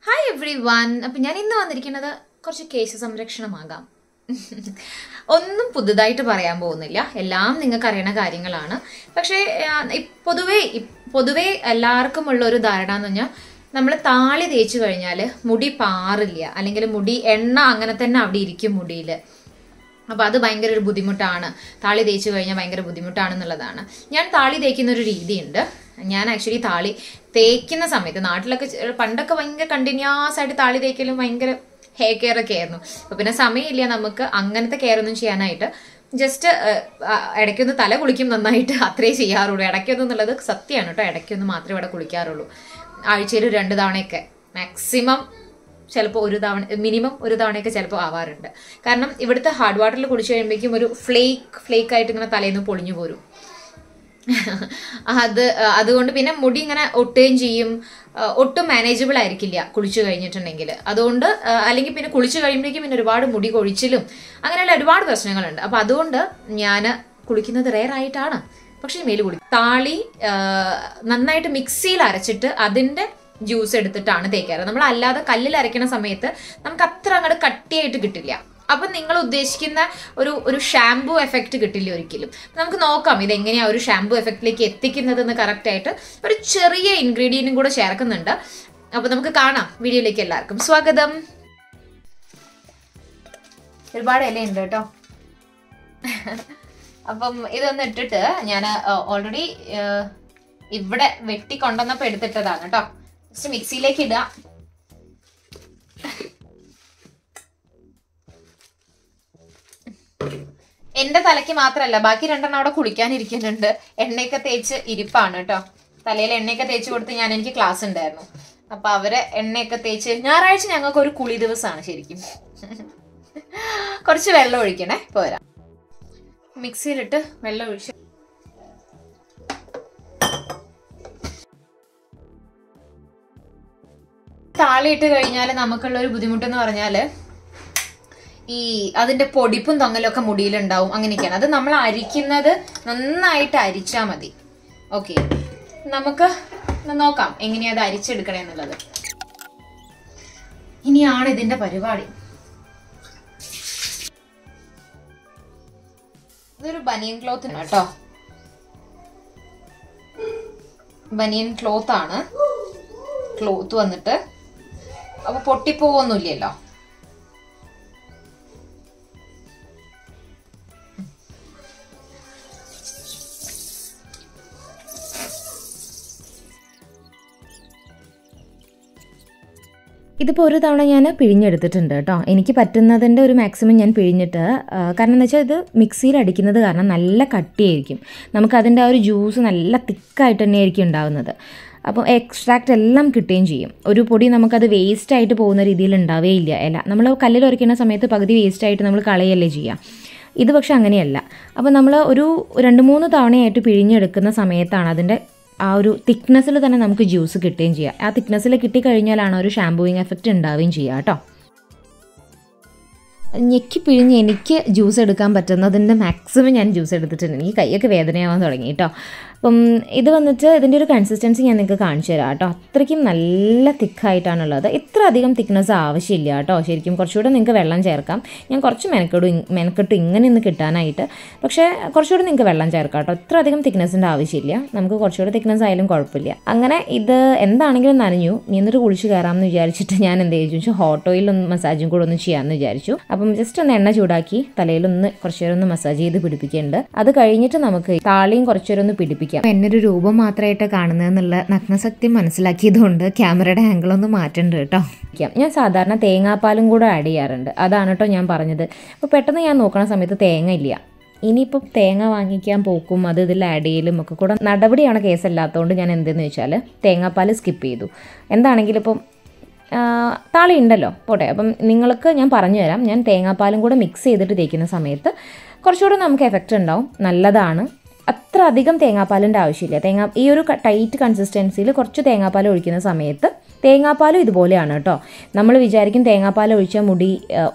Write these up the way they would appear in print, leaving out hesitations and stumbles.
Hi everyone. അപ്പോൾ ഞാൻ ഇന്ന് വന്നിരിക്കുന്നത് കുറച്ച് കേശ സംരക്ഷണമാകാം. ഒന്നും പുതുതായിട്ട് പറയാൻ പോകുന്നില്ല. എല്ലാം നിങ്ങൾക്ക് അറിയുന്ന കാര്യങ്ങളാണ്. പക്ഷേ പൊതുവേ എല്ലാവർക്കും ഉള്ള ഒരു ധാരണ എന്ന് പറഞ്ഞാൽ നമ്മൾ താളി തേച്ചു കഴിഞ്ഞാൽ മുടി പാറില്ല, അല്ലെങ്കിൽ മുടി എണ്ണ അങ്ങനെ തന്നെ അവിടെ ഇരിക്കും മുടിയിൽ. അപ്പോൾ അത് ഭയങ്കര ഒരു ബുദ്ധിമുട്ടാണ്. താളി തേച്ചു കഴിഞ്ഞാൽ ഭയങ്കര ബുദ്ധിമുട്ടാണെന്നുള്ളതാണ്. ഞാൻ താളി തേക്കുന്ന ഒരു രീതിയുണ്ട്. ഞാൻ ആക്ച്വലി താളി തേക്കുന്ന സമയത്ത് നാട്ടിലൊക്കെ പണ്ടൊക്കെ ഭയങ്കര കണ്ടിന്യൂസ് ആയിട്ട് താളി തേക്കലും ഭയങ്കര ഹെയർ കെയർ ഒക്കെ ആയിരുന്നു. അപ്പോൾ പിന്നെ സമയമില്ല നമുക്ക് അങ്ങനത്തെ കെയർ ഒന്നും ചെയ്യാനായിട്ട്. ജസ്റ്റ് ഇടയ്ക്കൊന്ന് തല കുളിക്കും നന്നായിട്ട്, അത്രേ ചെയ്യാറുള്ളൂ. ഇടയ്ക്കൊന്നുള്ളത് സത്യമാണ് കേട്ടോ, ഇടയ്ക്കൊന്ന് മാത്രമേ ഇവിടെ കുളിക്കാറുള്ളൂ. ആഴ്ചയിൽ 2 തവണയൊക്കെ മാക്സിമം, ചിലപ്പോൾ മിനിമം ഒരു തവണയൊക്കെ ചിലപ്പോൾ ആവാറുണ്ട്. കാരണം ഇവിടുത്തെ ഹാർഡ് വാട്ടറിൽ കുളിച്ച് കഴിയുമ്പോഴേക്കും ഒരു ഫ്ലേക്ക് ആയിട്ട് ഇങ്ങനെ തലേന്ന് പൊളിഞ്ഞു പോരും. അതുകൊണ്ട് പിന്നെ മുടി ഇങ്ങനെ ഒട്ടുകയും ചെയ്യും. ഒട്ടും മാനേജബിൾ ആയിരിക്കില്ല കുളിച്ചു കഴിഞ്ഞിട്ടുണ്ടെങ്കിൽ. അതുകൊണ്ട് അല്ലെങ്കിൽ പിന്നെ കുളിച്ചു കഴിയുമ്പോഴേക്കും പിന്നെ ഒരുപാട് മുടി കൊഴിച്ചിലും അങ്ങനെയുള്ള ഒരുപാട് പ്രശ്നങ്ങളുണ്ട്. അപ്പം അതുകൊണ്ട് ഞാൻ കുളിക്കുന്നത് റെയർ ആയിട്ടാണ്. പക്ഷേ മേല് കുളിക്കും. താളി നന്നായിട്ട് മിക്സിയിൽ അരച്ചിട്ട് അതിൻ്റെ ജ്യൂസ് എടുത്തിട്ടാണ് തേക്കാറ്. നമ്മൾ അല്ലാതെ കല്ലിൽ അരയ്ക്കുന്ന സമയത്ത് നമുക്ക് അത്ര അങ്ങോട്ട് കട്ടിയായിട്ട് കിട്ടില്ല. അപ്പം നിങ്ങൾ ഉദ്ദേശിക്കുന്ന ഒരു ഷാംപൂ എഫക്റ്റ് കിട്ടില്ല ഒരിക്കലും. നമുക്ക് നോക്കാം ഇതെങ്ങനെയാണ് ഒരു ഷാംപൂ എഫക്റ്റിലേക്ക് എത്തിക്കുന്നതെന്ന് കറക്റ്റായിട്ട്. ഒരു ചെറിയ ഇൻഗ്രീഡിയൻറ്റും കൂടെ ചേർക്കുന്നുണ്ട്. അപ്പം നമുക്ക് കാണാം. വീഡിയോയിലേക്ക് എല്ലാവർക്കും സ്വാഗതം. ഒരുപാട് ഇലയുണ്ട് കേട്ടോ. അപ്പം ഇതൊന്ന് ഇട്ടിട്ട് ഞാൻ ഓൾറെഡി ഇവിടെ വെട്ടിക്കൊണ്ടുവന്നപ്പോൾ എടുത്തിട്ടതാണ് കേട്ടോ. ജസ്റ്റ് മിക്സിയിലേക്ക് ഇടുക. എന്റെ തലയ്ക്ക് മാത്രമല്ല, ബാക്കി 2 എണ്ണം അവിടെ കുളിക്കാനിരിക്കുന്നുണ്ട്. എണ്ണയൊക്കെ തേച്ച് ഇരിപ്പാണ് കേട്ടോ. തലയിൽ എണ്ണയൊക്കെ തേച്ച് കൊടുത്ത് എനിക്ക് ക്ലാസ് ഉണ്ടായിരുന്നു. അപ്പൊ അവര് എണ്ണയൊക്കെ തേച്ച്, ഞായറാഴ്ച ഞങ്ങൾക്ക് ഒരു കുളി ദിവസമാണ് ശരിക്കും. കുറച്ച് വെള്ളം ഒഴിക്കണേ, പോരാ. മിക്സിയിലിട്ട് വെള്ളം ഒഴിച്ച് താളിയിട്ട് കഴിഞ്ഞാൽ നമുക്കുള്ള ഒരു ബുദ്ധിമുട്ടെന്ന് പറഞ്ഞാല് അതിന്റെ പൊടിപ്പും തൊങ്ങലൊക്കെ മുടിയിലുണ്ടാവും. അങ്ങനെയൊക്കെയാണ്. അത് നമ്മൾ അരിക്കുന്നത് നന്നായിട്ട് അരിച്ചാൽ മതി. ഓക്കെ, നമുക്ക് നോക്കാം എങ്ങനെയാ അത് അരിച്ചെടുക്കണേ എന്നുള്ളത്. ഇനിയാണ് ഇതിന്റെ പരിപാടി. ഇതൊരു ബനിയൻ ക്ലോത്ത് കേട്ടോ. ബനിയൻ ക്ലോത്ത് ആണ്. ക്ലോത്ത് വന്നിട്ട് അപ്പൊ പൊട്ടിപ്പോവൊന്നുമില്ലല്ലോ. ഇതിപ്പോൾ ഒരു തവണ ഞാൻ പിഴിഞ്ഞെടുത്തിട്ടുണ്ട് കേട്ടോ. എനിക്ക് പറ്റുന്നതിൻ്റെ ഒരു മാക്സിമം ഞാൻ പിഴിഞ്ഞിട്ട്, കാരണം എന്ന് വെച്ചാൽ ഇത് മിക്സിയിൽ അടിക്കുന്നത് കാരണം നല്ല കട്ടിയായിരിക്കും. നമുക്കതിൻ്റെ ആ ഒരു ജ്യൂസ് നല്ല തിക്കായിട്ട് തന്നെയായിരിക്കും ഉണ്ടാകുന്നത്. അപ്പോൾ എക്സ്ട്രാക്റ്റ് എല്ലാം കിട്ടുകയും ചെയ്യും. ഒരു പൊടി നമുക്കത് വേസ്റ്റായിട്ട് പോകുന്ന രീതിയിൽ ഉണ്ടാവുകയില്ല. ഇല നമ്മൾ കല്ലിൽ ഉരയ്ക്കുന്ന സമയത്ത് പകുതി വേസ്റ്റായിട്ട് നമ്മൾ കളയല്ലേ ചെയ്യുക. ഇത് പക്ഷെ അങ്ങനെയല്ല. അപ്പോൾ നമ്മൾ ഒരു 2-3 തവണയായിട്ട് പിഴിഞ്ഞെടുക്കുന്ന സമയത്താണ് അതിൻ്റെ ആ ഒരു തിക്നെസ്സിൽ തന്നെ നമുക്ക് ജ്യൂസ് കിട്ടുകയും ചെയ്യാം. ആ തിക്നെസ്സിൽ കിട്ടിക്കഴിഞ്ഞാലാണ് ഒരു ഷാംപൂയിങ് എഫക്റ്റ് ഉണ്ടാവുകയും ചെയ്യുക കേട്ടോ. ഞെക്കി പിഴിഞ്ഞ് എനിക്ക് ജ്യൂസ് എടുക്കാൻ പറ്റുന്നതിൻ്റെ മാക്സിമം ഞാൻ ജ്യൂസ് എടുത്തിട്ടുണ്ട്. എനിക്ക് കൈയൊക്കെ വേദനയാവാൻ തുടങ്ങി കേട്ടോ. അപ്പം ഇത് വന്നിട്ട് ഇതിൻ്റെ ഒരു കൺസിസ്റ്റൻസി ഞാൻ നിങ്ങൾക്ക് കാണിച്ചു തരാം കേട്ടോ. അത്രയ്ക്കും നല്ല തിക്കായിട്ടാണുള്ളത്. ഇത്ര അധികം തിക്നെസ് ആവശ്യമില്ല കേട്ടോ. ശരിക്കും കുറച്ചുകൂടെ നിങ്ങൾക്ക് വെള്ളം ചേർക്കാം. ഞാൻ കുറച്ച് മെനക്കെട്ടു ഇങ്ങനെ ഒന്ന് കിട്ടാനായിട്ട്. പക്ഷേ കുറച്ചുകൂടെ നിങ്ങൾക്ക് വെള്ളം ചേർക്കാം കേട്ടോ. ഇത്ര അധികം തിക്നെസ്സിൻ്റെ ആവശ്യമില്ല. നമുക്ക് കുറച്ചുകൂടെ തിക്നെസ് ആയാലും കുഴപ്പമില്ല. അങ്ങനെ ഇത് എന്താണെങ്കിലും നനഞ്ഞു. നീ എന്നിട്ട് കുളിച്ച് കയറാമെന്ന് വിചാരിച്ചിട്ട് ഞാൻ എന്ത് ചോദിച്ചു, ഹോട്ട് ഓയിലൊന്ന് മസാജും കൂടെ ഒന്ന് ചെയ്യാമെന്ന് വിചാരിച്ചു. അപ്പം ജസ്റ്റ് ഒന്ന് എണ്ണ ചൂടാക്കി തലയിലൊന്ന് കുറച്ചു നേരം ഒന്ന് മസാജ് ചെയ്ത് പിടിപ്പിക്കുന്നുണ്ട്. അത് കഴിഞ്ഞിട്ട് നമുക്ക് താളിയും കുറച്ചു നേരം ഒന്ന് പിടിപ്പിക്കാം. എന്നൊരു രൂപം മാത്രമായിട്ട് കാണുന്നതെന്നുള്ള നഗ്നസത്യം മനസ്സിലാക്കിയതുകൊണ്ട് ക്യാമറയുടെ ആംഗിൾ ഒന്ന് മാറ്റുന്നുണ്ട് കേട്ടോ. ഞാൻ സാധാരണ തേങ്ങാപ്പാലും കൂടെ ആഡ് ചെയ്യാറുണ്ട്. അതാണ് കേട്ടോ ഞാൻ പറഞ്ഞത്. അപ്പോൾ പെട്ടെന്ന് ഞാൻ നോക്കണ സമയത്ത് തേങ്ങ ഇല്ല. ഇനിയിപ്പം തേങ്ങ വാങ്ങിക്കാൻ പോക്കും അത് ഇതിൽ ആഡ് ചെയ്യലും ഒക്കെ കൂടെ നടപടിയാണ് കേസല്ലാത്തതുകൊണ്ട് ഞാൻ എന്തെന്ന് വെച്ചാൽ തേങ്ങാപ്പാൽ സ്കിപ്പ് ചെയ്തു. എന്താണെങ്കിലും ഇപ്പം താളി ഉണ്ടല്ലോ പോട്ടെ. അപ്പം നിങ്ങൾക്ക് ഞാൻ പറഞ്ഞു തരാം. ഞാൻ തേങ്ങാപ്പാലും കൂടെ മിക്സ് ചെയ്തിട്ട് തേക്കുന്ന സമയത്ത് കുറച്ചുകൂടെ നമുക്ക് എഫക്റ്റ് ഉണ്ടാവും. നല്ലതാണ്. അത്ര അധികം തേങ്ങാപ്പാലിൻ്റെ ആവശ്യമില്ല. ഈ ഒരു ടൈറ്റ് കൺസിസ്റ്റൻസിയിൽ കുറച്ച് തേങ്ങാപ്പാൽ ഒഴിക്കുന്ന സമയത്ത് തേങ്ങാപ്പാലും ഇതുപോലെയാണ് കേട്ടോ. നമ്മൾ വിചാരിക്കും തേങ്ങാപ്പാൽ ഒഴിച്ചാൽ മുടി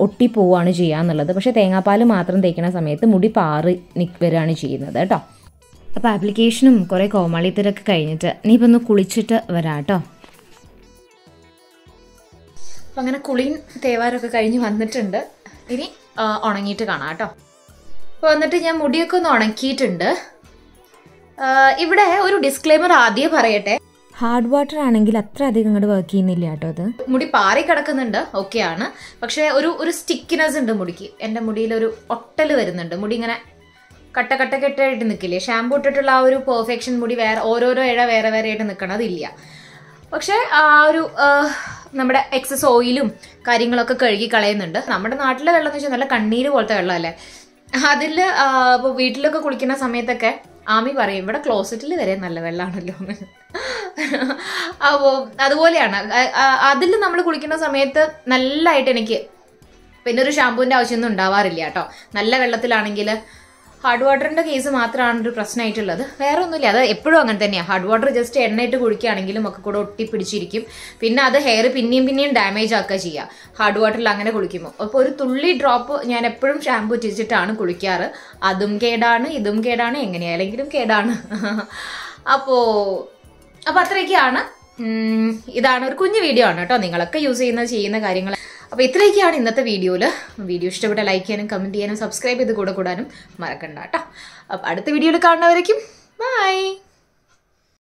ഒട്ടിപ്പോവുകയാണ് ചെയ്യുക എന്നുള്ളത്. പക്ഷേ തേങ്ങാപ്പാൽ മാത്രം തേക്കുന്ന സമയത്ത് മുടി പാറി വരികയാണ് ചെയ്യുന്നത് കേട്ടോ. അപ്പോൾ ആപ്ലിക്കേഷനും കുറേ കോമാളിത്തരൊക്കെ കഴിഞ്ഞിട്ട് ഇനിയിപ്പോൾ ഒന്ന് കുളിച്ചിട്ട് വരാം കേട്ടോ. അപ്പം അങ്ങനെ കുളിയും തേവാരമൊക്കെ കഴിഞ്ഞ് വന്നിട്ടുണ്ട്. ഇനി ഉണങ്ങിയിട്ട് കാണാം കേട്ടോ. അപ്പോൾ വന്നിട്ട് ഞാൻ മുടിയൊക്കെ ഒന്ന് ഉണക്കിയിട്ടുണ്ട്. ഇവിടെ ഒരു ഡിസ്ക്ലെയിമർ ആദ്യം പറയട്ടെ. ഹാർഡ് വാട്ടർ ആണെങ്കിൽ അത്ര അധികം അങ്ങോട്ട് വർക്ക് ചെയ്യുന്നില്ല കേട്ടോ. അത് മുടി പാറി കിടക്കുന്നുണ്ട്, ഓക്കെയാണ്. പക്ഷേ ഒരു സ്റ്റിക്കിനെസ് ഉണ്ട് മുടിക്ക്. എൻ്റെ മുടിയിലൊരു ഒട്ടൽ വരുന്നുണ്ട്. മുടി ഇങ്ങനെ കെട്ടായിട്ട് നിൽക്കില്ലേ? ഷാമ്പൂ ഇട്ടിട്ടുള്ള ആ ഒരു പെർഫെക്ഷൻ മുടി ഓരോരോ ഇഴ വേറെ ആയിട്ട് നിൽക്കണം, അതില്ല. പക്ഷേ ആ ഒരു നമ്മുടെ എക്സസ് ഓയിലും കാര്യങ്ങളൊക്കെ കഴുകി കളയുന്നുണ്ട്. നമ്മുടെ നാട്ടിലെ വെള്ളം എന്ന് വെച്ചാൽ നല്ല കണ്ണീര് പോലത്തെ വെള്ളമല്ലേ. അതിൽ ഇപ്പോൾ വീട്ടിലൊക്കെ കുളിക്കുന്ന സമയത്തൊക്കെ ആമി പറയും ഇവിടെ ക്ലോസറ്റിൽ വരെ നല്ല വെള്ളമാണല്ലോ എന്ന്. അപ്പോൾ അതുപോലെയാണ്. അതിൽ നമ്മൾ കുളിക്കുന്ന സമയത്ത് നല്ലതായിട്ട് എനിക്ക് പിന്നെ ഒരു ഷാമ്പൂവിൻ്റെ ആവശ്യമൊന്നും ഉണ്ടാവാറില്ല കേട്ടോ. നല്ല വെള്ളത്തിലാണെങ്കിൽ ഹാർഡ് വാട്ടറിൻ്റെ കേസ് മാത്രമാണ് ഒരു പ്രശ്നമായിട്ടുള്ളത്. വേറെ ഒന്നുമില്ല. അത് എപ്പോഴും അങ്ങനെ തന്നെയാണ്. ഹാർഡ് വാട്ടർ ജസ്റ്റ് എണ്ണയിട്ട് കുളിക്കുകയാണെങ്കിലും ഒക്കെ കൂടെ ഒട്ടിപ്പിടിച്ചിരിക്കും. പിന്നെ അത് ഹെയർ പിന്നെയും ഡാമേജ് ആക്കുക ചെയ്യുക ഹാർഡ് വാട്ടറിൽ അങ്ങനെ കുളിക്കുമ്പോൾ. അപ്പോൾ ഒരു തുള്ളി ഡ്രോപ്പ് ഞാൻ എപ്പോഴും ഷാമ്പൂ ഇട്ടിച്ചിട്ടാണ് കുളിക്കാറ്. അതും കേടാണ്, ഇതും കേടാണ്, എങ്ങനെയാണെങ്കിലും കേടാണ്. അപ്പോൾ അത്രയൊക്കെയാണ്. ഇതാണ് ഒരു കുഞ്ഞു വീഡിയോ ആണ് കേട്ടോ. നിങ്ങളൊക്കെ യൂസ് ചെയ്യുന്ന കാര്യങ്ങൾ. അപ്പോൾ ഇത്രയൊക്കെയാണ് ഇന്നത്തെ വീഡിയോയിൽ. വീഡിയോ ഇഷ്ടപ്പെട്ട ലൈക്ക് ചെയ്യാനും കമൻറ്റ് ചെയ്യാനും സബ്സ്ക്രൈബ് ചെയ്ത് കൂടാനും മറക്കണ്ട കേട്ടോ. അപ്പോൾ അടുത്ത വീഡിയോയിൽ കാണുന്നവരേക്കും ബൈ.